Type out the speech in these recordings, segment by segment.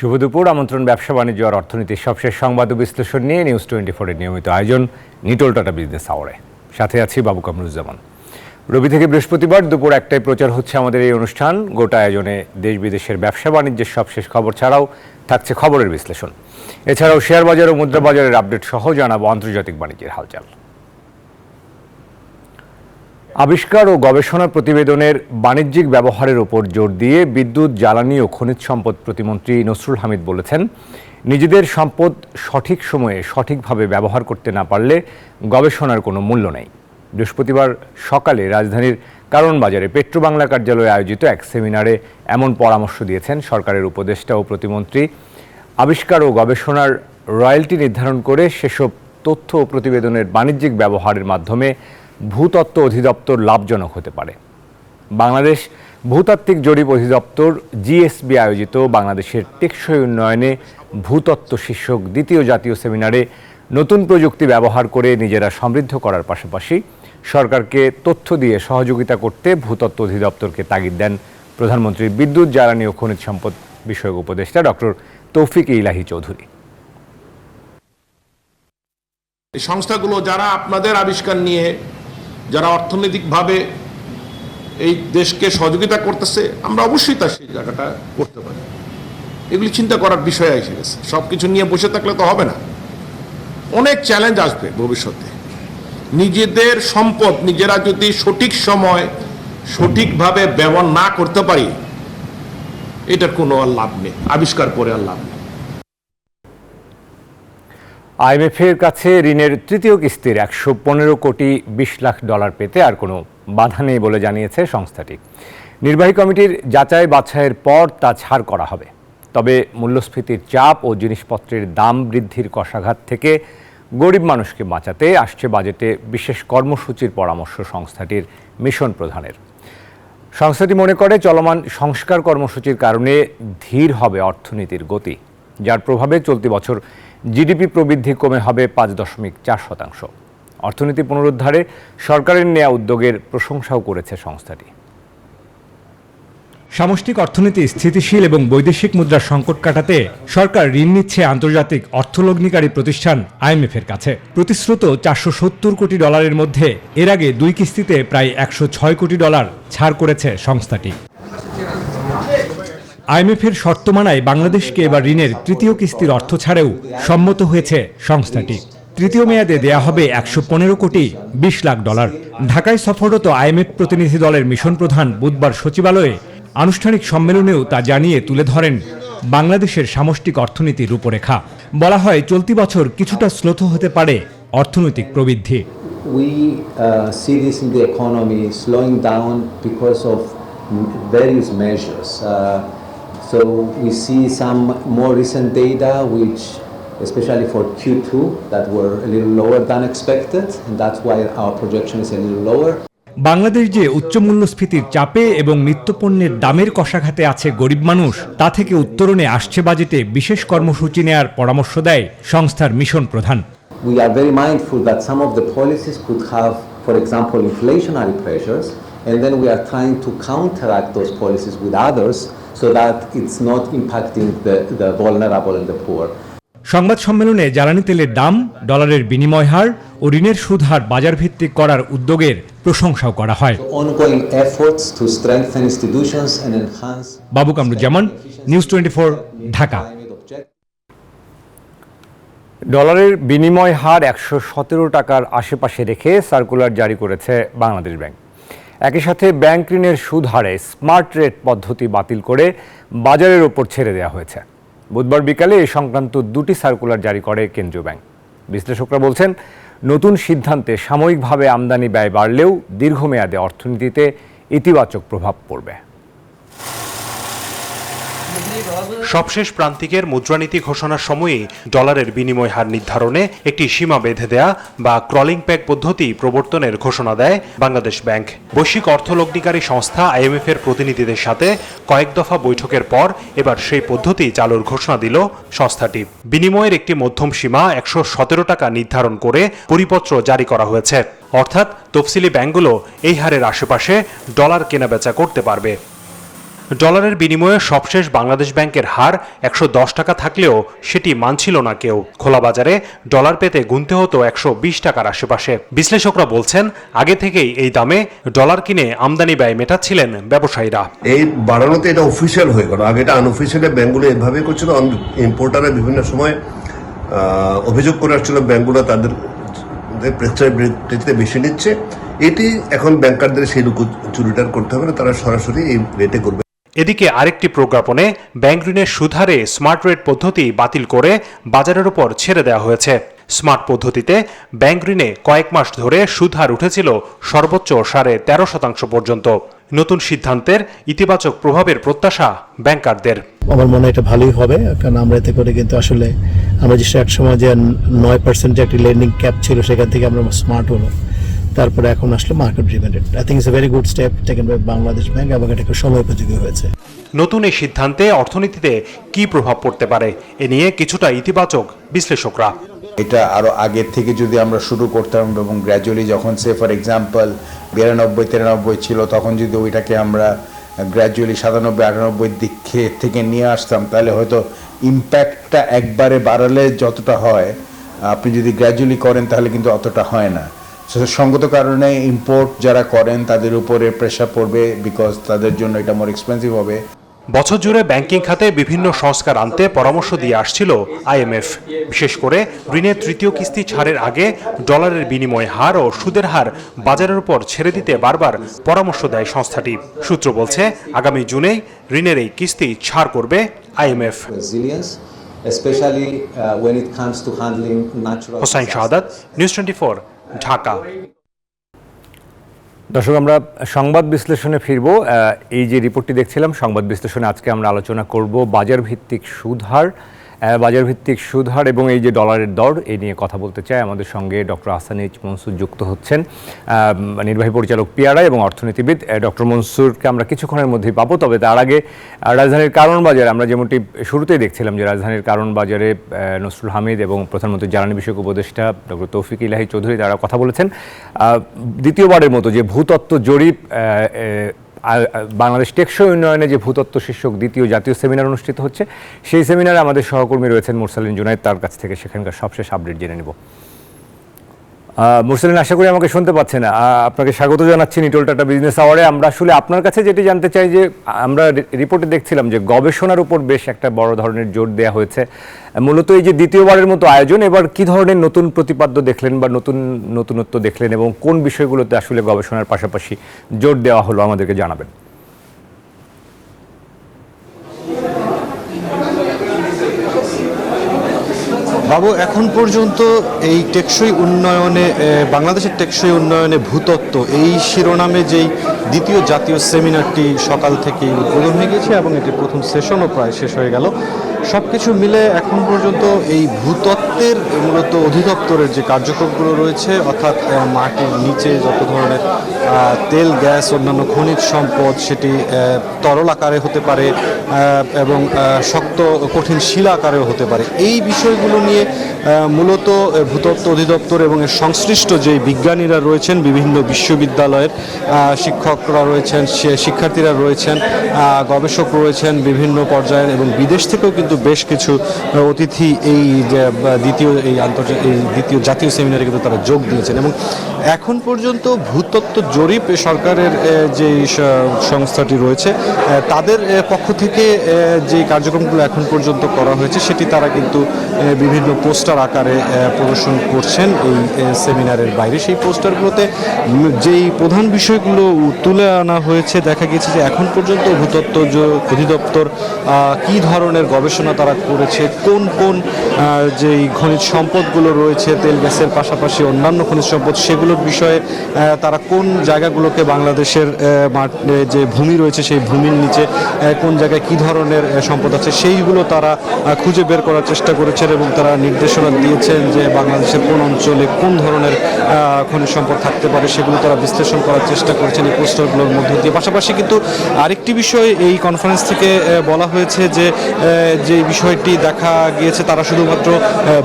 শুভ দুপুর। আমন্ত্রণ ব্যবসা বাণিজ্য আর অর্থনীতির সবশেষ সংবাদ ও বিশ্লেষণ নিয়ে নিউজ 24-এর নিয়মিত আয়োজন নিটোল টাটা বিজনেস আওয়ারে। সাথে আছি বাবু কামরুজ্জামান। রবি থেকে বৃহস্পতিবার দুপুর 1টায় প্রচার হচ্ছে আমাদের এই অনুষ্ঠান। গোটা আয়োজনে দেশ বিদেশের ব্যবসা বাণিজ্যের সবশেষ খবর ছাড়াও থাকছে খবরের বিশ্লেষণ। এছাড়াও শেয়ার বাজার ও মুদ্রা বাজারের আপডেট সহ জানাবো আন্তর্জাতিক বাণিজ্যের হালচাল। আবিষ্কার ও গবেষণা প্রতিবেদনের বাণিজ্যিক ব্যবহারের উপর জোর দিয়ে বিদ্যুৎ, জ্বালানি ও খনিজ সম্পদ প্রতিমন্ত্রী নসরুল হামিদ বলেছেন, নিজেদের সম্পদ সঠিক সময়ে সঠিকভাবে ব্যবহার করতে না পারলে গবেষণার কোনো মূল্য নেই। বৃহস্পতিবার সকালে রাজধানীর কারণ বাজারে পেট্রোবাংলা কার্যালয়ে আয়োজিত এক সেমিনারে এমন পরামর্শ দিয়েছেন সরকারের উপদেষ্টা ও প্রতিমন্ত্রী। আবিষ্কার ও গবেষণার রয়্যালটি নির্ধারণ করে সেসব তথ্য ও প্রতিবেদনের বাণিজ্যিক ব্যবহারের মাধ্যমে ভূতত্ত্ব অধিদপ্তর লাভজনক হতে পারে। বাংলাদেশ ভূতাত্ত্বিক জরিপ অধিদপ্তর জিএসবি আয়োজিত বাংলাদেশের টেকসই উন্নয়নে ভূতত্ত্ব শীর্ষক দ্বিতীয় জাতীয় সেমিনারে নতুন প্রযুক্তি ব্যবহার করে নিজেরা সমৃদ্ধ করার পাশাপাশি সরকারকে তথ্য দিয়ে সহযোগিতা করতে ভূতত্ত্ব অধিদপ্তরকে তাগিদ দেন প্রধানমন্ত্রীর বিদ্যুৎ, জ্বালানি ও খনিজ সম্পদ বিষয়ক উপদেষ্টা ডক্টর তৌফিক ইলাহি চৌধুরী। এই সংস্থাগুলো যারা আপনাদের আবিষ্কার নিয়ে যারা অর্থনৈতিকভাবে এই দেশকে সহযোগিতা করতেছে, আমরা অবশ্যই তার সেই জায়গাটা করতে পারি। এগুলি চিন্তা করার বিষয় এসে গেছে। সব কিছু নিয়ে বসে থাকলে তো হবে না। অনেক চ্যালেঞ্জ আসবে ভবিষ্যতে। নিজেদের সম্পদ নিজেরা যদি সঠিক সময় সঠিকভাবে ব্যবহার না করতে পারি, এটার কোনো আর লাভ নেই, আবিষ্কার করে আর লাভ নেই। আইএমএফের কাছে ঋণের তৃতীয় কিস্তির $115 কোটি 20 লাখ পেতে আর কোনো বাধা নেই বলে জানিয়েছে সংস্থাটি। নির্বাহী কমিটির যাচাই বাছাইয়ের পর তা ছাড় করা হবে। তবে মূল্যস্ফীতির চাপ ও জিনিসপত্রের দাম বৃদ্ধির কষাঘাত থেকে গরিব মানুষকে বাঁচাতে আসছে বাজেটে বিশেষ কর্মসূচির পরামর্শ সংস্থাটির মিশন প্রধানের। সংস্থাটি মনে করে চলমান সংস্কার কর্মসূচির কারণে ধীর হবে অর্থনীতির গতি, যার প্রভাবে চলতি বছর জিডিপি প্রবৃদ্ধি কমে হবে 5.4%। অর্থনীতি পুনরুদ্ধারে সরকারের নেওয়া উদ্যোগের প্রশংসাও করেছে সংস্থাটি। সামষ্টিক অর্থনীতি স্থিতিশীল এবং বৈদেশিক মুদ্রার সংকট কাটাতে সরকার ঋণ নিচ্ছে আন্তর্জাতিক অর্থলগ্নিকারী প্রতিষ্ঠান আইএমএফের কাছে। প্রতিশ্রুত $470 কোটি মধ্যে এর আগে 2 কিস্তিতে প্রায় $106 কোটি ছাড় করেছে সংস্থাটি। আইএমএফের শর্ত মানায় বাংলাদেশকে এবার ঋণের তৃতীয় কিস্তির অর্থ ছাড়েও সম্মত হয়েছে সংস্থাটি। তৃতীয় মেয়াদে দেয়া হবে $115 কোটি 20 লাখ। ঢাকায় সফররত আইএমএফ প্রতিনিধি দলের মিশন প্রধান বুধবার সচিবালয়ে আনুষ্ঠানিক সম্মেলনেও তা জানিয়ে তুলে ধরেন বাংলাদেশের সামষ্টিক অর্থনীতির রূপরেখা। বলা হয়, চলতি বছর কিছুটা স্লোথ হতে পারে অর্থনৈতিক প্রবৃদ্ধি। We see this in the economy slowing down because of various measures. So we see some more recent data which, especially for Q2, that were a little lower than expected, and that's why our projection is a little lower. Bangladesh যে উচ্চ মূল্যস্ফীতির চাপে এবং নিত্যপণ্যের দামের কষাঘাতে আছে গরিব মানুষ, তা থেকে উত্তরণে আসছে বাজেটে বিশেষ কর্মসূচি নেয়ার পরামর্শ দেয় সংস্থার মিশন প্রধান। We are very mindful that some of the policies could have, for example, inflationary pressures, and then we are trying to counteract those policies with others so that it's not impacting the vulnerable and the poor. সংবাদ সম্মেলনে জ্বালানি তেলের দাম, ডলারের বিনিময় হার ও ঋণের সুদ হার বাজার ভিত্তিক করার উদ্যোগের প্রশংসাও করা হয়। Ongoing efforts to strengthen institutions and enhance. Babu Kamruzzaman, news 24, Dhaka. ডলারের বিনিময় হার 117 টাকার আশেপাশে রেখে সার্কুলার জারি করেছে বাংলাদেশ ব্যাংক। একই সাথে ব্যাংক ঋণের সুদ হারে স্মার্ট রেট পদ্ধতি বাতিল করে বাজারের ওপর ছেড়ে দেওয়া হয়েছে। বুধবার বিকালে এই সংক্রান্ত 2টি সার্কুলার জারি করে কেন্দ্রীয় ব্যাংক। বিশ্লেষকরা বলছেন, নতুন সিদ্ধান্তে সাময়িকভাবে আমদানি ব্যয় বাড়লেও দীর্ঘমেয়াদে অর্থনীতিতে ইতিবাচক প্রভাব পড়বে। সবশেষ প্রান্তিকের মুদ্রানীতি ঘোষণার সময়ই ডলারের বিনিময় হার নির্ধারণে একটি সীমা বেঁধে দেয়া বা ক্রলিং প্যাক পদ্ধতি প্রবর্তনের ঘোষণা দেয় বাংলাদেশ ব্যাংক। বৈশ্বিক অর্থলগ্নিকারী সংস্থা আইএমএফ এর প্রতিনিধিদের সাথে কয়েক দফা বৈঠকের পর এবার সেই পদ্ধতি চালুর ঘোষণা দিল সংস্থাটি। বিনিময়ের একটি মধ্যম সীমা 117 টাকা নির্ধারণ করে পরিপত্র জারি করা হয়েছে। অর্থাৎ তফসিলি ব্যাংকগুলো এই হারের আশেপাশে ডলার কেনাবেচা করতে পারবে। ডলারের বিনিময়ে সবশেষ বাংলাদেশ ব্যাংকের হার 110 টাকা থাকলেও সেটি মানছিল না কেউ। খোলা বাজারে ডলার পেতে গুনতে হতো 120 টাকার আশেপাশে। বিশ্লেষকরা বলছেন, আগে থেকেই এই দামে ডলার কিনে আমদানি ব্যয় মেটাচ্ছিলেন ব্যবসায়ীরা। এই বাড়ানোতে এটা অফিসিয়াল হয়ে গেল, আগে এটা আনঅফিসিয়ালি ব্যাংকগুলো এভাবে করছিল। ইম্পোর্টাররা বিভিন্ন সময় অভিযোগ করে আসছিল ব্যাংকগুলো তাদের প্রেসার রেটে বেশি নিচ্ছে। এটি এখন ব্যাংকারদের সেই চুরিটার করতে হবে না, তারা সরাসরি এই রেটে করবে। এদিকে আরেকটি প্রজ্ঞাপনে ব্যাংক ঋণের সুদ হারে স্মার্ট রেট পদ্ধতি বাতিল করে বাজারের উপর ছেড়ে দেওয়া হয়েছে। স্মার্ট পদ্ধতিতে ব্যাংক ঋণে কয়েক মাস ধরে সুদ হার উঠেছিল সর্বোচ্চ 13.5% পর্যন্ত। নতুন সিদ্ধান্তের ইতিবাচক প্রভাবের প্রত্যাশা ব্যাংকারদের। আমার মনে হয় এটা ভালোই হবে, কারণ আমরা এতে করে কিন্তু আসলে আমরা যে এক সময় যে 9% যে একটি লেন্ডিং ক্যাপ ছিল সেখান থেকে আমরা স্মার্ট হলো, তারপরে এখন আসলে market driven rate. I think it's a very good step taken by Bangladesh bank এবং এটা খুব সময়োপযোগী হয়েছে। নতুন এই সিদ্ধান্তে অর্থনীতিতে কি প্রভাব পড়তে পারে এ নিয়ে কিছুটা ইতিবাচক বিশ্লেষকরা। এটা আরো আগের থেকে যদি আমরা শুরু করতাম এবং গ্র্যাজুয়ালি যখন সে ফর এক্সাম্পল 92-93 ছিল, তখন যদি ওইটাকে আমরা গ্র্যাজুয়ালি 97-98 দিক থেকে নিয়ে আসতাম, তাহলে হয়তো ইম্প্যাক্টটা একবারে বাড়ালে যতটা হয়, আপনি যদি গ্র্যাজুয়ালি করেন তাহলে কিন্তু অতটা হয় না। সঙ্গত কারণে ইম্পোর্ট যারা করেন তাদের উপরে প্রেশার পড়বে, বিকজ তাদের জন্য এটা মোর এক্সপেন্সিভ হবে। বছর জুড়ে ব্যাংকিং খাতে বিভিন্ন সংস্কার আনতে পরামর্শ দিয়ে আসছিল আইএমএফ। বিশেষ করে ঋণের তৃতীয় কিস্তি ছাড়ের আগে ডলারের বিনিময় হার ও সুদের হার বাজারের উপর ছেড়ে দিতে বারবার পরামর্শ দেয় সংস্থাটি। সূত্র বলছে, আগামী জুনেই ঋণের এই কিস্তি ছাড় করবে আইএমএফ। হোসাইন শাহাদাত, নিউজ 24, ঢাকা। দর্শক, আমরা সংবাদ বিশ্লেষণে ফিরব। এই যে রিপোর্টটি দেখছিলাম, সংবাদ বিশ্লেষণে আজকে আমরা আলোচনা করব বাজার ভিত্তিক সুদ হার এবং এই যে ডলারের দর, এই নিয়ে কথা বলতে চাই। আমাদের সঙ্গে ডক্টর আহসান এইচ মনসুর যুক্ত হচ্ছেন, নির্বাহী পরিচালক পিআরআই এবং অর্থনীতিবিদ। ডক্টর মনসুরকে আমরা কিছুক্ষণের মধ্যেই পাবো। তবে তার আগে রাজধানীর কারণ বাজারে আমরা যেমনটি শুরুতেই দেখছিলাম যে রাজধানীর কারণ বাজারে নসরুল হামিদ এবং প্রধানমন্ত্রী জ্বালানি বিষয়ক উপদেষ্টা ডক্টর তৌফিক ইলাহি চৌধুরী তারা কথা বলেছেন। দ্বিতীয়বারের মতো যে ভূতত্ত্ব জরিপ, বাংলাদেশ টেকসই উন্নয়নে যে ভূতত্ত্ব শীর্ষক দ্বিতীয় জাতীয় সেমিনার অনুষ্ঠিত হচ্ছে, সেই সেমিনারে আমাদের সহকর্মী রয়েছেন মুরসালিন জুনায়েদ। তার কাছ থেকে সেখানকার সবশেষ আপডেট জেনে নেব। মুরসালিন, আশা করি আমাকে শুনতে পাচ্ছেন। আপনাকে স্বাগত জানাচ্ছি নিটল টাটা বিজনেস আওয়ারে। আমরা আসলে আপনার কাছে যেটি জানতে চাই যে আমরা রিপোর্টে দেখছিলাম যে গবেষণার উপর বেশ একটা বড় ধরনের জোর দেওয়া হয়েছে। মূলত এই যে দ্বিতীয়বারের মতো আয়োজন, এবার কি ধরনের নতুন প্রতিপাদ্য দেখলেন বা নতুনত্ব দেখলেন এবং কোন বিষয়গুলোতে আসলে গবেষণার পাশাপাশি জোর দেওয়া হলো আমাদেরকে জানাবেন। বাবু, এখন পর্যন্ত এই টেকসই উন্নয়নে বাংলাদেশের টেকসই উন্নয়নে ভূতত্ত্ব এই শিরোনামে যেই দ্বিতীয় জাতীয় সেমিনারটি সকাল থেকেই উদ্বোধন হয়ে গেছে এবং এটির প্রথম সেশনও প্রায় শেষ হয়ে গেল। সব কিছু মিলে এখন পর্যন্ত এই ভূতত্ত্বের মূলত অধিদপ্তরের যে কার্যক্রমগুলো রয়েছে, অর্থাৎ মাটির নিচে যত ধরনের তেল, গ্যাস, অন্যান্য খনিজ সম্পদ, সেটি তরল আকারে হতে পারে এবং শক্ত কঠিন শিলা আকারেও হতে পারে, এই বিষয়গুলো নিয়ে মূলত ভূতত্ত্ব অধিদপ্তর এবং এর সংশ্লিষ্ট যে বিজ্ঞানীরা রয়েছেন, বিভিন্ন বিশ্ববিদ্যালয়ের শিক্ষকরা রয়েছেন, শিক্ষার্থীরা রয়েছেন, গবেষক রয়েছেন বিভিন্ন পর্যায়ের, এবং বিদেশ থেকেও কিন্তু বেশ কিছু অতিথি এই দ্বিতীয় জাতীয় সেমিনারে কিন্তু তারা যোগ দিয়েছেন। এবং এখন পর্যন্ত ভূতত্ত্ব জরিপ সরকারের যে সংস্থাটি রয়েছে তাদের পক্ষ থেকে যে কার্যক্রমগুলো এখন পর্যন্ত করা হয়েছে সেটি তারা কিন্তু বিভিন্ন পোস্টার আকারে প্রদর্শন করছেন এই সেমিনারের বাইরে। সেই পোস্টারগুলোতে যেই প্রধান বিষয়গুলো তুলে আনা হয়েছে, দেখা গেছে যে এখন পর্যন্ত ভূতত্ত্ব অধিদপ্তর কী ধরনের গবেষণা তারা করেছে, কোন কোন যেই খনিজ সম্পদগুলো রয়েছে, তেল গ্যাসের পাশাপাশি অন্যান্য খনিজ সম্পদ, সেগুলোর বিষয়ে তারা কোন জায়গাগুলোকে বাংলাদেশের যে ভূমি রয়েছে সেই ভূমির নিচে কোন জায়গায় কী ধরনের সম্পদ আছে সেইগুলো তারা খুঁজে বের করার চেষ্টা করেছেন এবং তারা তারা নির্দেশনা দিয়েছেন যে বাংলাদেশের কোন অঞ্চলে কোন ধরনের খনিজ সম্পদ থাকতে পারে সেগুলো তারা বিশ্লেষণ করার চেষ্টা করছেন এই পোস্টারগুলোর মধ্য দিয়ে। পাশাপাশি কিন্তু আরেকটি বিষয় এই কনফারেন্স থেকে বলা হয়েছে যে বিষয়টি দেখা গিয়েছে তারা শুধুমাত্র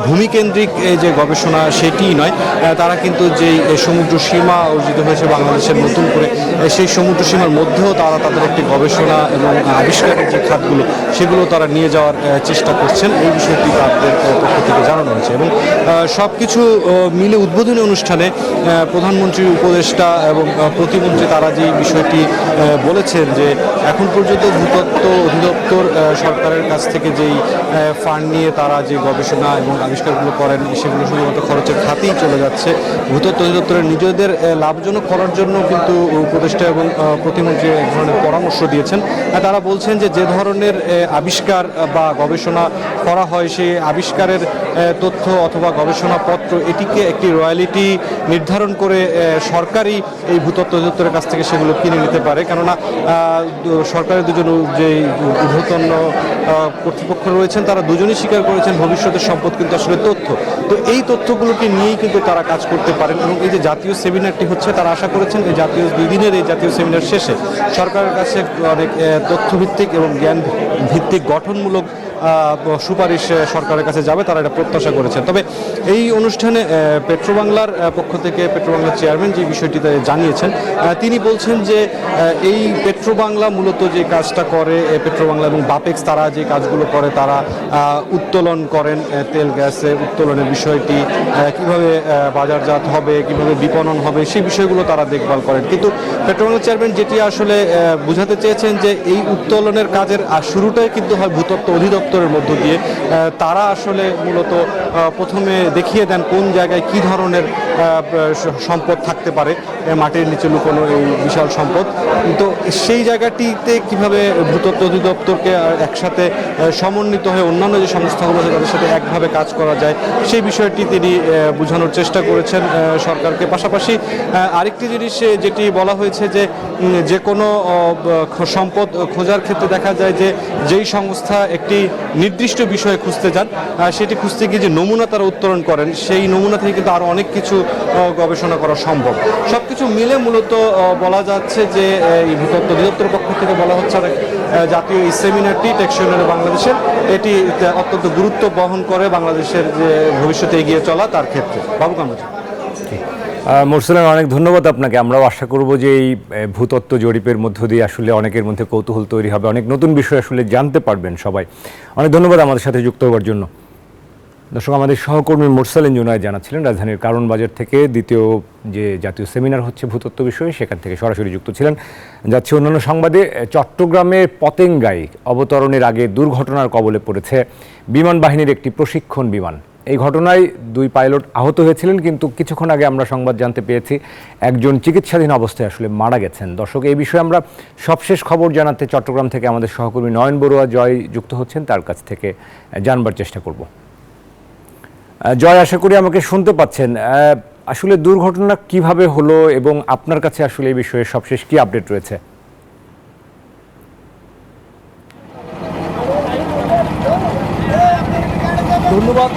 ভূমিকেন্দ্রিক যে গবেষণা সেটিই নয়, তারা কিন্তু যেই সমুদ্র সীমা অর্জিত হয়েছে বাংলাদেশের নতুন করে সেই সমুদ্র সীমার মধ্যেও তারা তাদের একটি গবেষণা এবং আবিষ্কারের যে খাতগুলো সেগুলো তারা নিয়ে যাওয়ার চেষ্টা করছেন। এই বিষয়টি তাদের পক্ষ থেকে জানানো হয়েছে এবং সব কিছু মিলে উদ্বোধনী অনুষ্ঠানে প্রধানমন্ত্রীর উপদেষ্টা এবং প্রতিমন্ত্রী তারা যে বিষয়টি বলেছেন যে এখন পর্যন্ত ভূতত্ত্ব অধিদপ্তর সরকারের কাছ থেকে যেই ফান্ড নিয়ে তারা যে গবেষণা এবং আবিষ্কারগুলো করেন সেগুলো শুধুমাত্র খরচের খাতেই চলে যাচ্ছে। ভূতত্ত্ব অধিদপ্তরের নিজেদের লাভজনক করার জন্য কিন্তু উপদেষ্টা এবং প্রতিমন্ত্রী এক ধরনের পরামর্শ দিয়েছেন। তারা বলছেন যে ধরনের আবিষ্কার বা গবেষণা করা হয় সেই আবিষ্কারের তথ্য অথবা গবেষণাপত্র এটিকে একটি রয়্যালিটি নির্ধারণ করে সরকারি এই ভূতত্ত্ব অধিদপ্তরের কাছ থেকে সেগুলো কিনে নিতে পারে, কেননা সরকারের দুজন যে ঊর্ধ্বতন কর্তৃপক্ষ রয়েছেন তারা দুজনই স্বীকার করেছেন ভবিষ্যতের সম্পদ কিন্তু আসলে তথ্য। তো এই তথ্যগুলোকে নিয়েই কিন্তু তারা কাজ করতে পারেন এবং এই যে জাতীয় সেমিনারটি হচ্ছে তারা আশা করেছেন এই জাতীয় 2 দিনের এই জাতীয় সেমিনার শেষে সরকারের কাছে অনেক তথ্যভিত্তিক এবং জ্ঞান ভিত্তিক গঠনমূলক সুপারিশ সরকারের কাছে যাবে, তারা এটা প্রত্যাশা করেছেন। তবে এই অনুষ্ঠানে পেট্রোবাংলার পক্ষ থেকে পেট্রোবাংলার চেয়ারম্যান যে বিষয়টি জানিয়েছেন তিনি বলছেন যে এই পেট্রোবাংলা মূলত যে কাজটা করে পেট্রোবাংলা এবং বাপেক্স তারা যে কাজগুলো করে তারা উত্তোলন করেন তেল গ্যাসে উত্তোলনের বিষয়টি কিভাবে বাজারজাত হবে কিভাবে বিপণন হবে সেই বিষয়গুলো তারা দেখভাল করেন। কিন্তু পেট্রোবাংলার চেয়ারম্যান যেটি আসলে বোঝাতে চেয়েছেন যে এই উত্তোলনের কাজের শুরুটাই কিন্তু হয় ভূতত্ত্ব অধিদপ্তরের মধ্য দিয়ে। তারা আসলে মূলত প্রথমে দেখিয়ে দেন কোন জায়গায় কি ধরনের সম্পদ থাকতে পারে, মাটির নিচে লুকোনো এই বিশাল সম্পদ। তো সেই জায়গাটিতে কিভাবে ভূতত্ত্ব অধিদপ্তরকে একসাথে সমন্বিত হয়ে অন্যান্য যে সংস্থাগুলো আছে তাদের সাথে একভাবে কাজ করা যায় সেই বিষয়টি তিনি বোঝানোর চেষ্টা করেছেন সরকারকে। পাশাপাশি আরেকটি জিনিস যেটি বলা হয়েছে যে কোনো সম্পদ খোঁজার ক্ষেত্রে দেখা যায় যেই সংস্থা একটি নির্দিষ্ট বিষয়ে খুঁজতে যান সেটি খুঁজতে গিয়ে যে নমুনা তারা উত্তোলন করেন সেই নমুনা থেকে কিন্তু আরও অনেক কিছু গবেষণা করা সম্ভব। সব কিছু মিলে মূলত বলা যাচ্ছে যে এই ভূতত্ত্ব অধিদপ্তরের পক্ষ থেকে বলা হচ্ছে জাতীয় এই সেমিনারটি টেকসই উন্নয়নে বাংলাদেশের এটি অত্যন্ত গুরুত্ব বহন করে বাংলাদেশের যে ভবিষ্যতে এগিয়ে চলা তার ক্ষেত্রে। বাবু কামরাজ। মোরসালাম, অনেক ধন্যবাদ আপনাকে। আমরাও আশা করব যে এই ভূতত্ত্ব জরিপের মধ্য দিয়ে আসলে অনেকের মধ্যে কৌতূহল তৈরি হবে, অনেক নতুন বিষয় আসলে জানতে পারবেন সবাই। অনেক ধন্যবাদ আমাদের সাথে যুক্ত হওয়ার জন্য। দর্শক, আমাদের সহকর্মী মোরসালিন জুনায়েদ জানাচ্ছিলেন রাজধানীর কারণ বাজার থেকে দ্বিতীয় যে জাতীয় সেমিনার হচ্ছে ভূতত্ত্ব বিষয়ে সেখান থেকে সরাসরি যুক্ত ছিলেন। যাচ্ছে অন্যান্য সংবাদে। চট্টগ্রামের পতেঙ্গায় অবতরণের আগে দুর্ঘটনার কবলে পড়েছে বিমান বাহিনীর একটি প্রশিক্ষণ বিমান। এই ঘটনায় 2 পাইলট আহত হয়েছিলেন, কিন্তু কিছুক্ষণ আগে আমরা সংবাদ জানতে পেরেছি একজন চিকিৎসাধীন অবস্থায় আসলে মারা গেছেন। দর্শক, এই বিষয়ে আমরা সবশেষ খবর জানাতে চট্টগ্রাম থেকে আমাদের সহকর্মী নয়ন বড়ুয়া জয় যুক্ত হচ্ছেন, তার কাছ থেকে জানবার চেষ্টা করব। জয়, আশা করি আমাকে শুনতে পাচ্ছেন। আসলে দুর্ঘটনা কিভাবে হলো এবং আপনার কাছে আসলে এই বিষয়ে সবশেষ কি আপডেট রয়েছে? ধন্যবাদ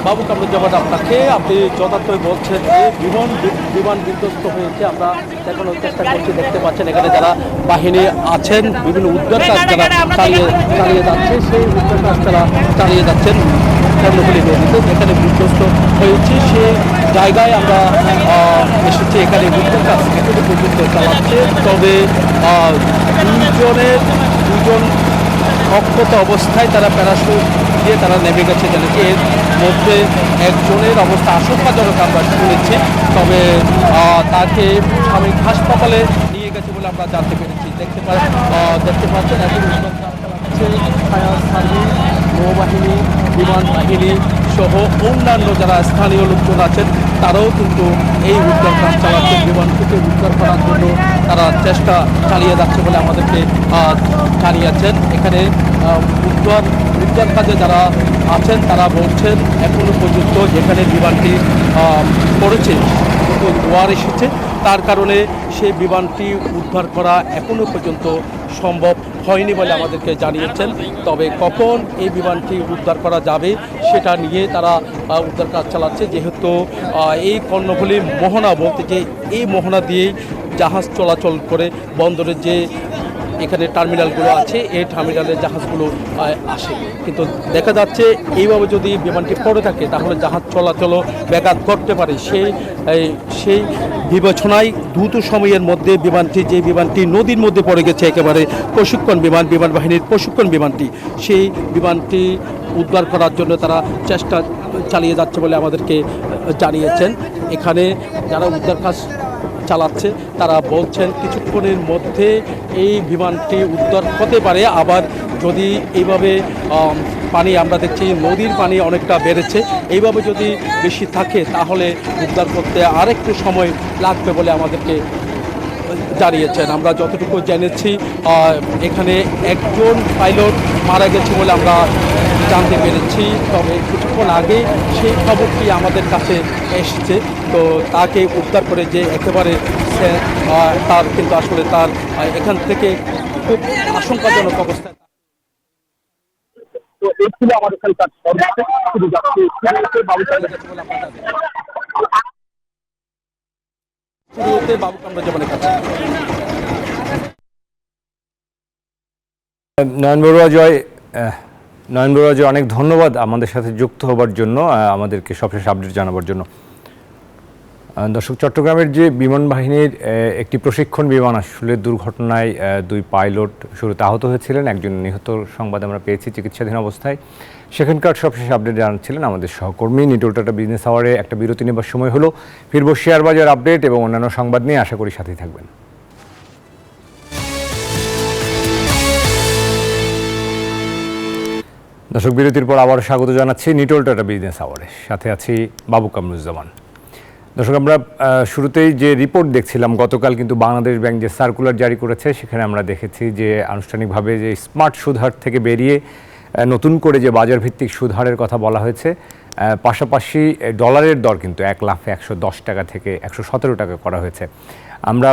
বাবু কামরুজ্জামান আপনাকে। আপনি যথার্থই বলছেন যে বিমান বিধ্বস্ত হয়েছে। আমরা দেখানোর চেষ্টা করছি, দেখতে পাচ্ছেন এখানে যারা বাহিনী আছেন বিভিন্ন উদ্ধার কাজ যারা চালিয়ে যাচ্ছে সেই উদ্ধার কাজ তারা চালিয়ে যাচ্ছেন কর্ণফুলী নদীতে যেখানে বিধ্বস্ত হয়েছে সেই জায়গায় আমরা এসেছি। এখানে উদ্ধার কাজ এখনো পর্যন্ত চালাচ্ছে, তবে দুজন অক্ষত অবস্থায় তারা প্যারাশুট দিয়ে তারা নেমে গেছে জানিয়েছে। এর মধ্যে একজনের অবস্থা আশঙ্কাজনক আমরা শুনেছি, তবে তাকে সাময়িক হাসপাতালে নিয়ে গেছে বলে আমরা জানতে পেরেছি। দেখতে পাচ্ছেন এখন ফায়ার সার্ভিস, নৌবাহিনী, বিমান বাহিনী সহ অন্যান্য যারা স্থানীয় লোকজন আছেন তারাও কিন্তু এই উদ্ধার কাজ চালাচ্ছেন। বিমানটিকে উদ্ধার করার জন্য তারা চেষ্টা চালিয়ে যাচ্ছে বলে আমাদেরকে জানিয়েছেন। এখানে উদ্ধার কাজে যারা আছেন তারা বলছেন এখনো পর্যন্ত যেখানে বিমানটি পড়েছে কিন্তু জোয়ার এসেছে, তার কারণে সেই বিমানটি উদ্ধার করা এখনও পর্যন্ত সম্ভব হয়নি বলে আমাদেরকে জানিয়েছেন। তবে কখন এই বিমানটি উদ্ধার করা যাবে সেটা নিয়ে তারা উদ্ধার কাজ চালাচ্ছে, যেহেতু এই কর্ণফুলী মোহনা বলতে যে এই মোহনা দিয়েই জাহাজ চলাচল করে বন্দরের যে এখানে টার্মিনালগুলো আছে, এই টার্মিনালে জাহাজগুলো আসে। কিন্তু দেখা যাচ্ছে এইভাবে যদি বিমানটি পড়ে থাকে তাহলে জাহাজ চলাচলও ব্যাঘাত করতে পারে। সেই বিবেচনায় দ্রুত সময়ের মধ্যে যে বিমানটি নদীর মধ্যে পড়ে গেছে, একেবারে প্রশিক্ষণ বিমান বাহিনীর প্রশিক্ষণ বিমানটি, সেই বিমানটি উদ্ধার করার জন্য তারা চেষ্টা চালিয়ে যাচ্ছে বলে আমাদেরকে জানিয়েছেন। এখানে যারা উদ্ধার কাজ চালাচ্ছে তারা বলছেন কিছুক্ষণের মধ্যে এই বিমানটি উদ্ধার হতে পারে। আবার যদি এইভাবে পানি, আমরা দেখছি নদীর পানি অনেকটা বেড়েছে, এইভাবে যদি বেশি থাকে তাহলে উদ্ধার করতে আরেকটু সময় লাগবে বলে আমাদেরকে জানিয়েছেন। আমরা যতটুকু জেনেছি এখানে একজন পাইলট মারা গেছে বলে আমরা জানতে পেরেছি। তবে কিছুক্ষণ আগে সেই খবরটি আমাদের কাছে এসেছে, তো তাকে উদ্ধার করে যে একেবারে তার কিন্তু আসলে তার এখান থেকে খুব আশঙ্কাজনক অবস্থায়। তো এই ছিল আমার এখানকার বাবুকামরা জীবনের কাছে। নয়ন বড়ুয়া জয়, অনেক ধন্যবাদ আমাদের সাথে যুক্ত হবার জন্য, আমাদেরকে সবশেষ আপডেট জানাবার জন্য। দর্শক, চট্টগ্রামের যে বিমান বাহিনীর একটি প্রশিক্ষণ বিমান আসলে দুর্ঘটনায় 2 পাইলট শুরুতে আহত হয়েছিলেন, একজন নিহত সংবাদ আমরা পেয়েছি চিকিৎসাধীন অবস্থায়। সেখানকার সবশেষ আপডেট জানাচ্ছিলেন আমাদের সহকর্মী। নিটোল টাটা বিজনেস আওয়ারে একটা বিরতি নেবার সময় হলো। ফিরবো শেয়ার বাজার আপডেট এবং অন্যান্য সংবাদ নিয়ে, আশা করি সাথেই থাকবেন। দর্শক, বিরতির পর আবার স্বাগত জানাচ্ছি নিটোল টাটা বিজনেস আওয়ারে, সাথে আছি বাবু কামরুজ্জামান। দর্শক, আমরা শুরুতেই যে রিপোর্ট দেখছিলাম, গতকাল কিন্তু বাংলাদেশ ব্যাংক যে সার্কুলার জারি করেছে সেখানে আমরা দেখেছি যে আনুষ্ঠানিকভাবে যে স্মার্ট সুদহার থেকে বেরিয়ে নতুন করে যে বাজার ভিত্তিক সুদহারের কথা বলা হয়েছে, পাশাপাশি ডলারের দর কিন্তু 1 লাফে 110 টাকা থেকে 117 টাকা করা হয়েছে। আমরা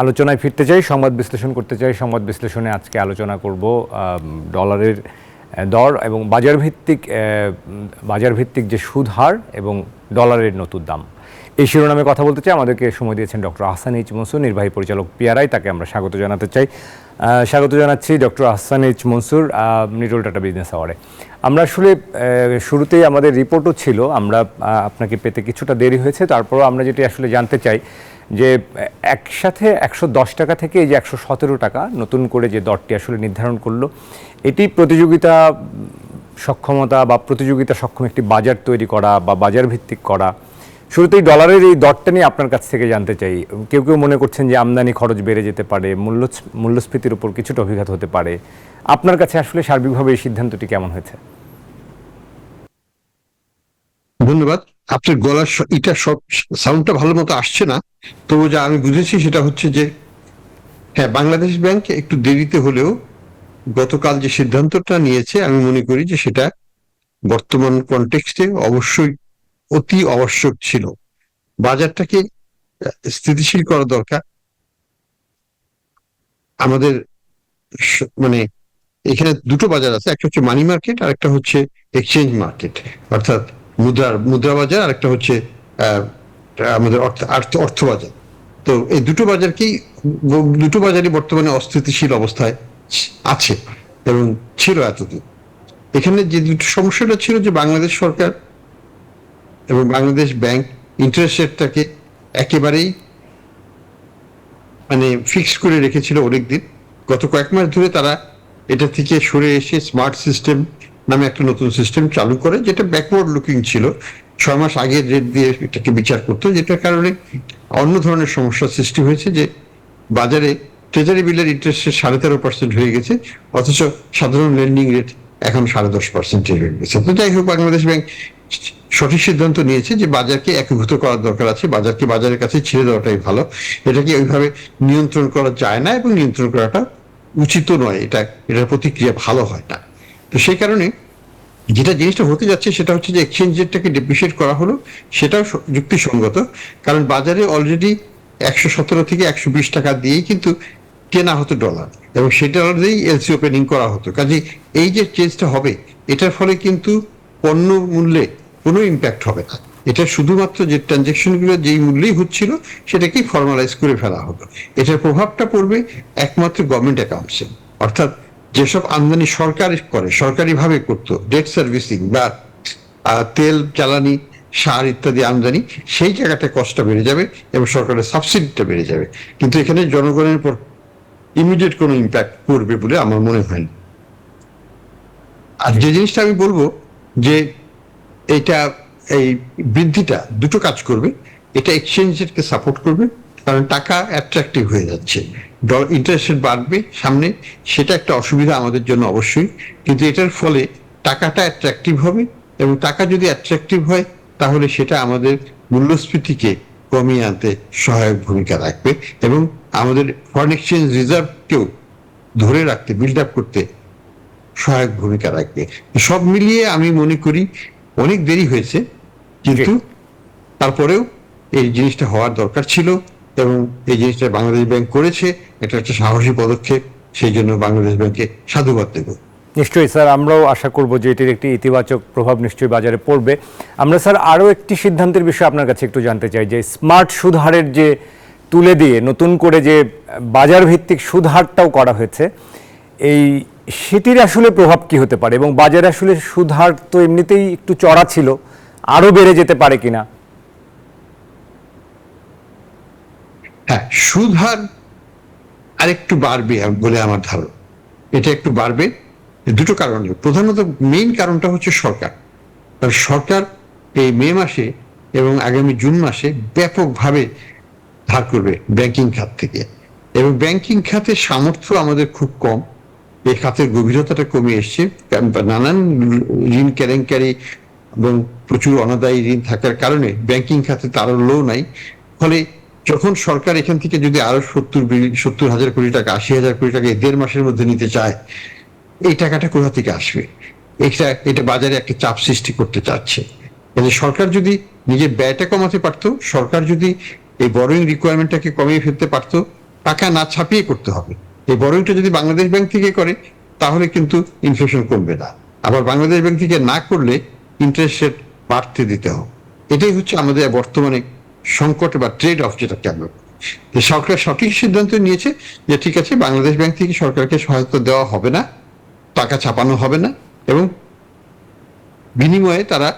আলোচনায় ফিরতে চাই, সংবাদ বিশ্লেষণ করতে চাই। সংবাদ বিশ্লেষণে আজকে আলোচনা করব ডলারের দর এবং বাজার ভিত্তিক যে সুদহার এবং ডলারের নতুন দাম, এই শিরোনামে কথা বলতে চাই। আমাদেরকে সময় দিয়েছেন ডক্টর আহসান এইচ মনসুর, নির্বাহী পরিচালক পিআরআই, তাকে আমরা স্বাগত জানাতে চাই। স্বাগত জানাচ্ছি doctor Ahsan H Mansur Nitol Tata business আওয়ারে। আমরা আসলে শুরুতেই আমাদের রিপোর্টও ছিল, আমরা আপনাকে পেতে কিছুটা দেরি হয়েছে, তারপরও আমরা যেটি আসলে জানতে চাই যে একসাথে 110 টাকা থেকে এই যে 117 টাকা নতুন করে যে দরটি আসলে নির্ধারণ করলো, এটি প্রতিযোগিতা সক্ষমতা বা প্রতিযোগিতা সক্ষম একটি বাজার তৈরি করা বা বাজার ভিত্তিক করা। শুরুতেই ডলারের এই দরটা নিয়ে আপনার কাছ থেকে জানতে চাই। কেউ মনে করছেন যে আমদানি খরচ বেড়ে যেতে পারে, মূল্যস্ফীতির উপর কিছুটা অভিঘাত হতে পারে। আপনার কাছে আসলে সার্বিকভাবে এই সিদ্ধান্তটি কেমন হয়েছে? ধন্যবাদ। আপনার গলার সব সাউন্ডটা ভালো মতো আসছে না, তবু যা আমি বুঝেছি সেটা হচ্ছে যে হ্যাঁ, বাংলাদেশ ব্যাংক একটু দেরিতে হলেও গতকাল যে সিদ্ধান্তটা নিয়েছে আমি মনে করি যে সেটা বর্তমান কনটেক্সটে অবশ্যই অতি আবশ্যক ছিল। বাজারটাকে স্থিতিশীল করা দরকার। আমাদের মানে এখানে দুটো বাজার আছে, একটা হচ্ছে মানি মার্কেট আর একটা হচ্ছে এক্সচেঞ্জ মার্কেট, অর্থাৎ মুদ্রা বাজার, আর একটা হচ্ছে আমাদের অর্থ বাজার। তো এই দুটো বাজারই বর্তমানে অস্থিতিশীল অবস্থায় আছে এবং ছিল এতদিন। এখানে যে দুটো সমস্যাটা ছিল যে বাংলাদেশ সরকার এবং বাংলাদেশ ব্যাংক ইন্টারেস্ট রেটটাকে একেবারেই মানে ফিক্স করে রেখেছিল অনেকদিন। গত কয়েক মাস ধরে তারা এটা থেকে সরে এসে স্মার্ট সিস্টেম নামে একটা নতুন সিস্টেম চালু করে, যেটা ব্যাকওয়ার্ড লুকিং ছিল। 6 মাস আগের রেট দিয়ে এটাকে বিচার করতো, যেটার কারণে অন্য ধরনের সমস্যার সৃষ্টি হয়েছে যে বাজারে ট্রেজারি বিলের ইন্টারেস্ট রেট 13.5% হয়ে গেছে, অথচ সাধারণ লেন্ডিং রেট এখন 10.5% হয়ে গেছে। তো যাই হোক, বাংলাদেশ ব্যাংক সঠিক সিদ্ধান্ত নিয়েছে যে বাজারকে একীভূত করার দরকার আছে, বাজারকে বাজারের কাছে ছেড়ে দেওয়াটাই ভালো। এটাকে ওইভাবে নিয়ন্ত্রণ করা যায় না এবং নিয়ন্ত্রণ করাটা উচিত নয়, এটার প্রতিক্রিয়া ভালো হয় না। তো সেই কারণে যেটা জিনিসটা হতে যাচ্ছে সেটা হচ্ছে যে এক্সচেঞ্জ রেটটাকে ডেপ্রিসিয়েট করা হলো, সেটাও যুক্তিসঙ্গত, কারণ বাজারে অলরেডি 117 থেকে 120 টাকা দিয়েই কিন্তু কেনা হতো ডলার, এবং সেটা দিয়েই এলসি ওপেনিং করা হতো। কাজে এই যে চেঞ্জটা হবে, এটার ফলে কিন্তু পণ্য মূল্যে কোনো ইম্প্যাক্ট হবে না। এটা শুধুমাত্র যে ট্রানজেকশনগুলো যেই মূল্যেই হচ্ছিল সেটাকেই ফর্মালাইজ করে ফেলা হলো। এটার প্রভাবটা পড়বে একমাত্র গভর্নমেন্ট অ্যাকাউন্টসে, অর্থাৎ যেসব আমদানি সরকার করে, সরকারিভাবে করতো, ডেট সার্ভিসিং বা তেল, জ্বালানি, সার ইত্যাদি আমদানি, সেই জায়গাটা কষ্টটা বেড়ে যাবে এবং সরকারের সাবসিডিটা বেড়ে যাবে। কিন্তু এখানে জনগণের উপর ইমিডিয়েট কোনো ইম্প্যাক্ট পড়বে বলে আমার মনে হয় না। আর যে জিনিসটা আমি বলবো যে এইটা, এই বৃদ্ধিটা দুটো কাজ করবে। এটা এক্সচেঞ্জ রেটকে সাপোর্ট করবে, কারণ টাকা অ্যাট্রাকটিভ হয়ে যাচ্ছে, ইন্টারেস্ট রেট বাড়বে সামনে, সেটা একটা অসুবিধা আমাদের জন্য অবশ্যই। কিন্তু এটার ফলে টাকাটা অ্যাট্রাকটিভ হবে, এবং টাকা যদি অ্যাট্রাকটিভ হয় তাহলে সেটা আমাদের মূল্যস্ফীতিকে কমিয়ে আনতে সহায়ক ভূমিকা রাখবে, এবং আমাদের ফরেন এক্সচেঞ্জ রিজার্ভকেও ধরে রাখতে, বিল্ড আপ করতে সহায়ক ভূমিকা রাখবে। সব মিলিয়ে আমি মনে করি অনেক দেরি হয়েছে, কিন্তু তারপরেও এই জিনিসটা হওয়ার দরকার ছিল, এবং এই জিনিসটা বাংলাদেশ ব্যাংক করেছে। এটা একটা সাহসী পদক্ষেপ, সেই জন্য বাংলাদেশ ব্যাংকে সাধুবাদ দেব। নিশ্চয়ই স্যার, আমরাও আশা করব যে এটির একটি ইতিবাচক প্রভাব নিশ্চয়ই বাজারে পড়বে। আমরা স্যার আরও একটি সিদ্ধান্তের বিষয়ে আপনার কাছে একটু জানতে চাই, যে স্মার্ট সুদ হারের যে তুলে দিয়ে নতুন করে যে বাজার ভিত্তিক সুদ হারটাও করা হয়েছে, সেটির আসলে প্রভাব কি হতে পারে, এবং বাজারে আসলে সুদ হার তো এমনিতেই একটু চড়া ছিল, আরও বেড়ে যেতে পারে কিনা? হ্যাঁ, সুদ হার আরেকটু বাড়বে বলে আমার ধারণা। এটা একটু বাড়বে দুটো কারণে। প্রধানত মেইন কারণটা হচ্ছে সরকার। সরকার এই মে মাসে এবং আগামী জুন মাসে ব্যাপকভাবে ধার করবে ব্যাংকিং খাত থেকে, এবং ব্যাংকিং খাতের সামর্থ্য আমাদের খুব কম। এই খাতের গভীরতাটা কমে এসছে, নানান ঋণ কেলেঙ্কারি এবং প্রচুর অনাদায়ী ঋণ থাকার কারণে ব্যাংকিং খাতে তারল্য নাই। ফলে যখন সরকার এখান থেকে যদি আরো 70,000 কোটি টাকা, 80,000 কোটি টাকা 1.5 মাসের মধ্যে নিতে চায়, এই টাকাটা কোথা থেকে আসবে? এটা বাজারে একটা চাপ সৃষ্টি করতে চাচ্ছে। সরকার যদি নিজের ব্যয়টা কমাতে পারতো, সরকার যদি এই বরোয়িং রিকোয়ারমেন্টটাকে কমিয়ে ফেলতে পারতো, টাকা না ছাপিয়ে করতে হবে। এই বরোয়িংটা যদি বাংলাদেশ ব্যাংক থেকে করে তাহলে কিন্তু ইনফ্লেশন কমবে না, আবার বাংলাদেশ ব্যাংক থেকে না করলে ইন্টারেস্ট রেট বাড়তে দিতে হবে। এটাই হচ্ছে আমাদের বর্তমানে সংকট বা ট্রেড অফ, যেটাকে আমরা সরকার সঠিক সিদ্ধান্ত নিয়েছে যে ঠিক আছে, বাংলাদেশ ব্যাংক থেকে সরকারকে সহায়তা দেওয়া হবে না, টাকা ছাপানো হবে না, এবং বিনিময়ে তারা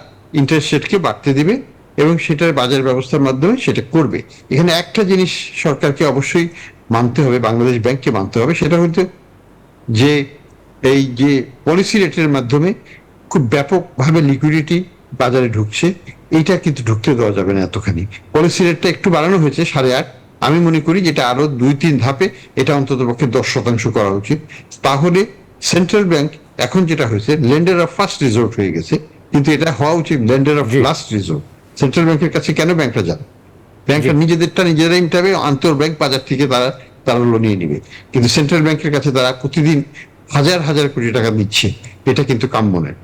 ইন্টারেস্ট রেটকে বাড়তে দিবে, এবং সেটার বাজার ব্যবস্থার মাধ্যমে সেটা করবে। এখানে একটা জিনিস সরকারকে অবশ্যই মানতে হবে, বাংলাদেশ ব্যাংককে মানতে হবে, সেটা হচ্ছে যে এই যে পলিসি রেটের মাধ্যমে খুব ব্যাপকভাবে লিকুইডিটি বাজারে ঢুকছে, এইটা কিন্তু ঢুকতে দেওয়া যাবে না এতখানি। পলিসি রেটটা একটু বাড়ানো হয়েছে 8.5, আমি মনে করি যেটা আরো 2-3 ধাপে এটা অন্তত পক্ষে 10% করা উচিত। তাহলে সেন্ট্রাল ব্যাংক এখন যেটা হয়েছে লেন্ডার অফ ফার্স্ট রিসোর্ট হয়ে গেছে, কিন্তু এটা হওয়া উচিত lender of last resort. Central ব্যাংকের কাছে কেন ব্যাংকটা যাবে? ব্যাংকটা নিজেদেরটা নিজেরাই মিটাবে, আন্তর ব্যাংক বাজার থেকে তারা লোন নিয়ে নিবে, কিন্তু সেন্ট্রাল ব্যাংকের কাছে তারা প্রতিদিন হাজার হাজার কোটি টাকা দিচ্ছে, এটা কিন্তু কাম্য নয়।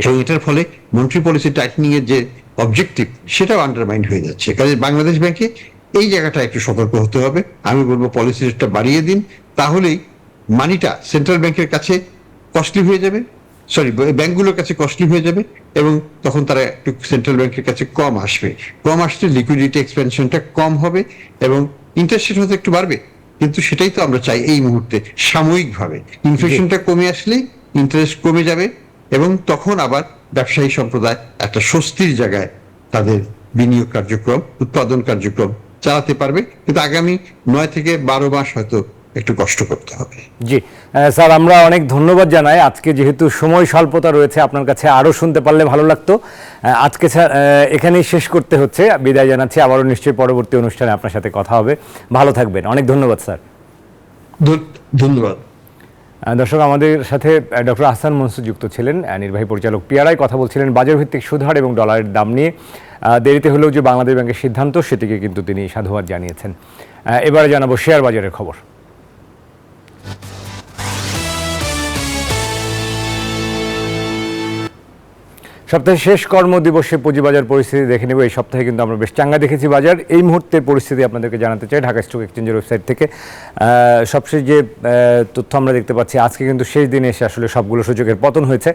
এবং এটার ফলে মনিটারি পলিসি টাইটেনিং এর যে অবজেক্টিভ, সেটাও আন্ডারমাইন্ড হয়ে যাচ্ছে। কাজে বাংলাদেশ ব্যাংকে এই জায়গাটা একটু সতর্ক হতে হবে। আমি বলবো পলিসি রেটটা বাড়িয়ে দিন, তাহলেই মানিটা সেন্ট্রাল ব্যাংকের কাছে কস্টলি হয়ে যাবে, ব্যাংকগুলোর কাছে কস্টলি হয়ে যাবে, এবং তখন তারা একটু সেন্ট্রাল ব্যাংকের কাছে কম আসবে। কম আসলে লিকুইডিটি এক্সপেনশনটা কম হবে এবং ইন্টারেস্ট রেট হয়তো একটু বাড়বে, কিন্তু সেটাই তো আমরা চাই এই মুহূর্তে সাময়িকভাবে। ইনফ্লেশনটা কমে আসলে ইন্টারেস্ট কমে যাবে, এবং তখন আবার ব্যবসায়ী সম্প্রদায় একটা স্বস্তির জায়গায় তাদের বিনিয়োগ কার্যক্রম, উৎপাদন কার্যক্রম চালাতে পারবে। কিন্তু আগামী 9 থেকে 12 মাস হয়তো একটু কষ্ট করতে হবে। জি স্যার, আমরা অনেক ধন্যবাদ জানাই। আজকে যেহেতু সময় স্বল্পতা রয়েছে, আপনার কাছে আরও শুনতে পারলে ভালো লাগতো। আজকে স্যার এখানেই শেষ করতে হচ্ছে, বিদায় জানাচ্ছি। আবারও নিশ্চয়ই পরবর্তী অনুষ্ঠানে আপনার সাথে কথা হবে। ভালো থাকবেন, অনেক ধন্যবাদ স্যার। ধন্যবাদ। দর্শক, আমাদের সাথে ডক্টর আহসান মনসুর যুক্ত ছিলেন, নির্বাহী পরিচালক পিআরআই। কথা বলছিলেন বাজার ভিত্তিক সুদ হার এবং ডলারের দাম নিয়ে। দেরিতে হলেও যে বাংলাদেশ ব্যাংকের সিদ্ধান্ত, সেটিকে কিন্তু তিনি সাধুবাদ জানিয়েছেন। এবারে জানাবো শেয়ার বাজারের খবর। সপ্তাহের শেষ কর্মদিবসে পুঁজিবাজার পরিস্থিতি দেখে নেব। এই সপ্তাহে কিন্তু আমরা বেশ চাঙ্গা দেখেছি বাজার। এই মুহূর্তের পরিস্থিতি আপনাদেরকে জানাতে চাই ঢাকা স্টক এক্সচেঞ্জের ওয়েবসাইট থেকে। সবশেষ যে তথ্য আমরা দেখতে পাচ্ছি, আজকে কিন্তু শেষ দিনে এসে আসলে সবগুলো সূচকের পতন হয়েছে।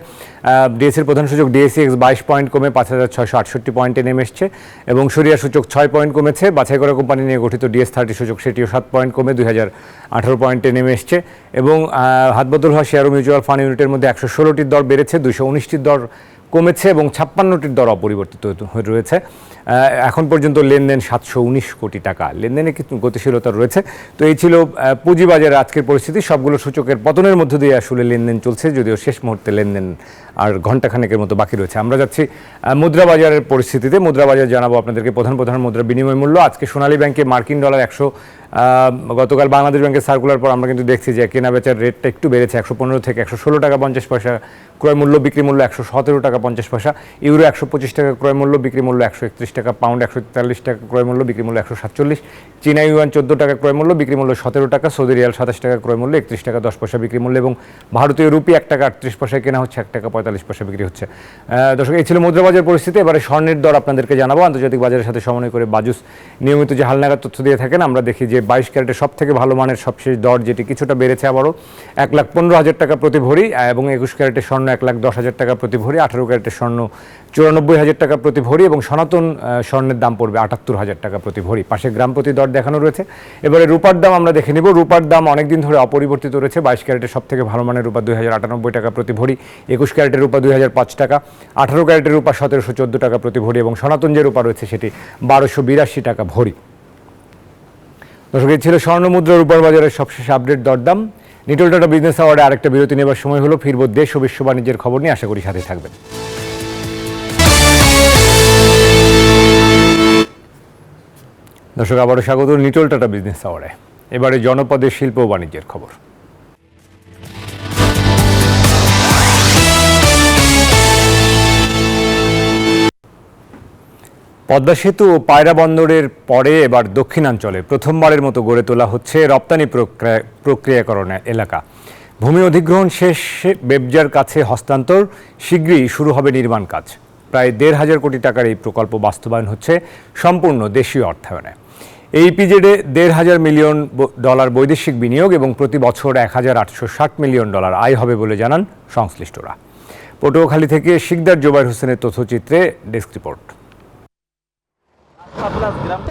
ডিএসসির প্রধান সূচক DACX 22 পয়েন্ট কমে 5,668 পয়েন্টে নেমে এসছে এবং সরিয়া সূচক 6 পয়েন্ট কমেছে। বাছাই করা কোম্পানি নিয়ে গঠিত DS30 সূচক সেটিও 7 পয়েন্ট কমে 2018 পয়েন্টে নেমে এসছে এবং হাতবদল হওয়া শেয়ার ও মিউচুয়াল ফান্ড ইউনিটের মধ্যে 116টির দর বেড়েছে, 219টির দর কমেছে এবং 56টির দর অপরিবর্তিত হয়ে রয়েছে। এখন পর্যন্ত লেনদেন 719 কোটি টাকা, লেনদেনে কিন্তু গতিশীলতা রয়েছে। তো এই ছিল পুঁজিবাজারের আজকের পরিস্থিতি। সবগুলো সূচকের পতনের মধ্য দিয়ে আসলে লেনদেন চলছে, যদিও শেষ মুহূর্তে লেনদেন আর ঘণ্টাখানেকের মতো বাকি রয়েছে। আমরা যাচ্ছি মুদ্রা বাজারের পরিস্থিতিতে। মুদ্রা বাজার জানাবো আপনাদেরকে প্রধান মুদ্রা বিনিময় মূল্য। আজকে সোনালী ব্যাংকে মার্কিন ডলার 100, গতকাল বাংলাদেশ ব্যাংকের সার্কুলার পর আমরা কিন্তু দেখছি যে কেনা বেচার রেটটা একটু বেড়েছে। 115 থেকে 116 টাকা 50 পয়সা ক্রয় মূল্য, বিক্রি মূল্য 117 টাকা 50 পয়সা। ইউরো 125 টাকা ক্রয় মূল্য, বিক্রি মূল্য 131 টাকা। পাউন্ড 143 টাকা ক্রয় মূল্য, বিক্রি মূল্য 147। চীনা ইউয়ান 14 টাকা ক্রয় মূল্য, বিক্রি মূল্য 17 টাকা। সৌদি রিয়াল 27 টাকা ক্রয় মূল্য, 31 টাকা 10 পয়সা বিক্রি মূল্য এবং ভারতীয় রুপি 1 টাকা 38 পয়সায় কেনা হচ্ছে, 1 টাকা 45 পয়সা বিক্রি হচ্ছে। দর্শক, এই ছিল মুদ্রা বাজার পরিস্থিতি। এবারে স্বর্ণের দর আপনাদেরকে জানাবো। আন্তর্জাতিক বাজারের সাথে সমন্বয় করে বাজুস নিয়মিত যে হালনাগাদ তথ্য দিয়ে থাকেন, আমরা দেখি যে 22 ক্যারেটের সব থেকে ভালো মানের সবশেষ দর যেটি কিছুটা বেড়েছে আবারও 1,15,000 টাকা প্রতি ভরি এবং 21 ক্যারেটের স্বর্ণ 1,10,000 টাকা প্রতি ভরি, 18 ক্যারেটের স্বর্ণ 94,000 টাকা প্রতি ভরি এবং সনাতন স্বর্ণের দাম পড়বে 78,000 টাকা প্রতি ভরি। পাশে গ্রাম প্রতি দর দেখানো রয়েছে। এবারে রূপার দাম আমরা দেখে নিব। রূপার দাম অনেকদিন ধরে অপরিবর্তিত রয়েছে। 22 ক্যারেটের সব থেকে ভালো মানের রূপা 2,098 টাকা প্রতি ভরি, 21 ক্যারেটের রূপা 2,005 টাকা, 18 ক্যারেটের রূপা 1,714 টাকা প্রতি ভরি এবং সনাতন যে রূপা রয়েছে সেটি 1,282 টাকা ভরি। দর্শক, এই ছিল স্বর্ণ মুদ্রা রূপার বাজারের সবশেষ আপডেট দরদাম। নিটল টাটা বিজনেস আওয়ার্ডে আরেকটা বিরতি নেবার সময় হলো। ফিরব দেশ ও বিশ্ব বাণিজ্যের খবর নিয়ে, আশা করি সাথে থাকবেন। দর্শক, আবারও স্বাগত নিটল টাটা বিজনেস আওয়ার্ডে। এবারে জনপদের শিল্প ও বাণিজ্যের খবর। পদ্মা সেতু ও পায়রা বন্দরের পরে এবার দক্ষিণাঞ্চলে প্রথমবারের মতো গড়ে তোলা হচ্ছে রপ্তানি প্রক্রিয়াকরণ এলাকা। ভূমি অধিগ্রহণ শেষে বেবজার কাছে হস্তান্তর, শীঘ্রই শুরু হবে নির্মাণ কাজ। প্রায় 1,500 কোটি টাকার এই প্রকল্প বাস্তবায়ন হচ্ছে সম্পূর্ণ দেশীয় অর্থায়নে। এই ইপিজেডে 1,500 মিলিয়ন ডলার বৈদেশিক বিনিয়োগ এবং প্রতি বছর 1,860 মিলিয়ন ডলার আয় হবে বলে জানান সংশ্লিষ্টরা। পটুয়াখালী থেকে শিকদার জোবাইর হোসেনের তথ্যচিত্রে ডেস্ক রিপোর্ট।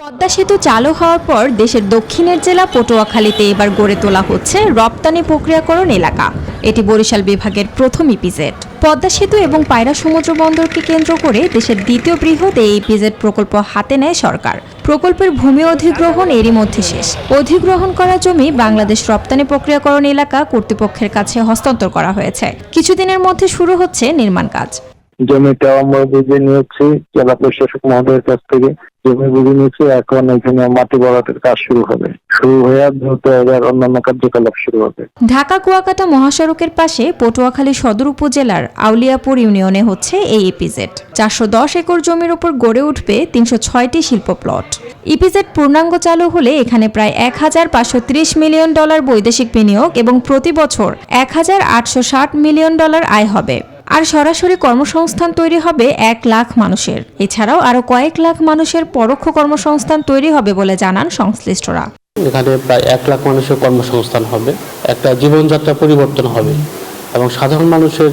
পদ্মা সেতু চালু হওয়ার পর দেশের দক্ষিণের জেলা পটুয়াখালীতে এবার গড়ে তোলা হচ্ছে রপ্তানি প্রক্রিয়াকরণ এলাকা। এটি বরিশাল বিভাগের প্রথম ইপিজেড। পদ্মা সেতু এবং পায়রা সমুদ্র বন্দরকে কেন্দ্র করে দেশের দ্বিতীয় বৃহৎ এই ইপিজেড প্রকল্প হাতে নেয় সরকার। প্রকল্পের ভূমি অধিগ্রহণ এরই মধ্যে শেষ। অধিগ্রহণ করা জমি বাংলাদেশ রপ্তানি প্রক্রিয়াকরণ এলাকা কর্তৃপক্ষের কাছে হস্তান্তর করা হয়েছে। কিছুদিনের মধ্যে শুরু হচ্ছে নির্মাণ কাজ। জমিটা আমরা বুঝে নিয়েছি জেলা প্রশাসক মহোদয়ের কাছ থেকে। জমি বুঝে নিয়েছি, এখন এখানে মাটি ভরাটের কাজ শুরু হবে। শুরু হয়ে দ্রুত এবার অন্যান্য কার্যকলাপ শুরু হবে। ঢাকা কুয়াকাটা মহাসড়কের পাশে পটুয়াখালী সদর উপজেলার আউলিয়াপুর ইউনিয়নে হচ্ছে এই ইপিজেড। 410 একর জমির উপর গড়ে উঠবে 306টি শিল্প প্লট। ইপিজেড পূর্ণাঙ্গ চালু হলে এখানে প্রায় 1,530 মিলিয়ন ডলার বৈদেশিক বিনিয়োগ এবং প্রতি বছর 1,860 মিলিয়ন ডলার আয় হবে। আর সরাসরি কর্মসংস্থান তৈরি হবে 1 লাখ মানুষের। এছাড়াও আরো কয়েক লাখ মানুষের পরোক্ষ কর্মসংস্থান তৈরি হবে বলে জানান সংশ্লিষ্টরা। এখানে প্রায় 1 লাখ মানুষের কর্মসংস্থান হবে, একটা জীবনযাত্রা পরিবর্তন হবে এবং সাধারণ মানুষের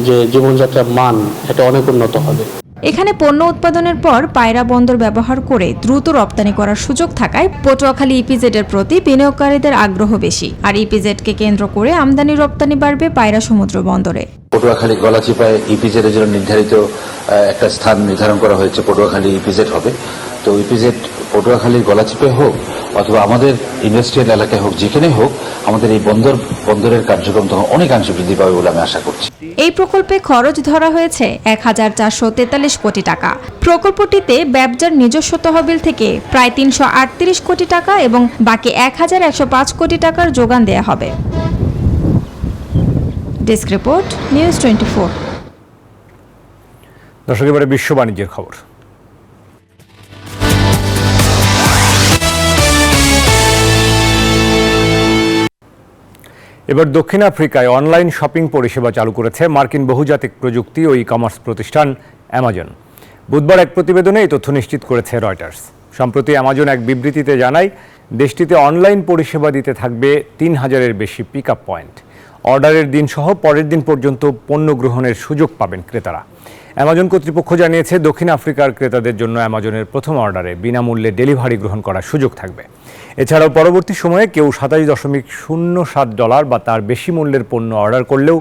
যে জীবনযাত্রার মান এটা অনেক উন্নত হবে। এখানে পণ্য উৎপাদনের পর পায়রা বন্দর ব্যবহার করে দ্রুত রপ্তানি করার সুযোগ থাকায় পটুয়াখালী ইপিজেডের প্রতি বিনিয়োগকারীদের আগ্রহ বেশি। আর ইপিজেডকে কেন্দ্র করে আমদানি রপ্তানি বাড়বে পায়রা সমুদ্র বন্দরে। পটুয়াখালী গলাচিপায় ইপিজেডের জন্য নির্ধারিত একটা স্থান নির্ধারণ করা হয়েছে। পটুয়াখালী ইপিজেড হবে। তো ইপিজেড পটুয়াখালীর গলাচিপায় হোক অথবা আমাদের ইন্ডাস্ট্রিয়াল এলাকায় হোক, যেখানে হোক, আমাদের এই বন্দরের কার্যক্রম তখন অনেকাংশে বৃদ্ধি পাবে বলে আমি আশা করছি। এই প্রকল্পে খরচ ধরা হয়েছে 1,443 কোটি টাকা। প্রকল্পটিতে ব্যবজার নিজস্ব তহবিল থেকে প্রায় 338 কোটি টাকা এবং বাকি 1,105 কোটি টাকার যোগান দেয়া হবে। Desk report, news 24। দর্শক, এবারে বিশ্ব বাণিজ্যের খবর। এবার দক্ষিণ আফ্রিকায় অনলাইন শপিং পরিষেবা চালু করেছে মার্কিন বহুজাতিক প্রযুক্তি ও ই কমার্স প্রতিষ্ঠান অ্যামাজন। বুধবার এক প্রতিবেদনে এই তথ্য নিশ্চিত করেছে রয়টার্স। সম্প্রতি অ্যামাজন এক বিবৃতিতে জানায়, দেশটিতে অনলাইন পরিষেবা দিতে থাকবে ৩,০০০-এর বেশি পিক আপ পয়েন্ট। অর্ডারের দিন সহ পরের দিন পর্যন্ত পণ্য গ্রহণের সুযোগ পাবেন ক্রেতারা। অ্যামাজন কর্তৃপক্ষ জানিয়েছে, দক্ষিণ আফ্রিকার ক্রেতাদের জন্য অ্যামাজনের প্রথম অর্ডারে বিনামূল্যে ডেলিভারি গ্রহণ করার সুযোগ থাকবে। এছাড়াও পরবর্তী সময়ে কেউ $27.07 বা তার বেশি মূল্যের পণ্য অর্ডার করলেও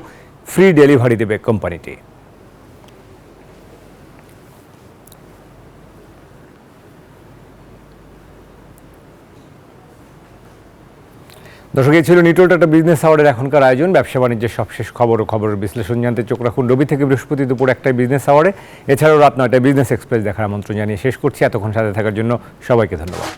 ফ্রি ডেলিভারি দেবে কোম্পানিটি। দর্শক, এই ছিল নিউট্রাল টাটা বিজনেস আওয়ারের এখনকার আয়োজন। ব্যবসা বাণিজ্যের সবশেষ খবর ও খবরের বিশ্লেষণ জানতে চোখ রাখুন রবি থেকে বৃহস্পতি দুপুর 1টায় বিজনেস আওয়ারে। এছাড়াও রাত 9টায় বিজনেস এক্সপ্রেস দেখার আমন্ত্রণ জানিয়ে শেষ করছি। এতক্ষণ সাথে থাকার জন্য সবাইকে ধন্যবাদ।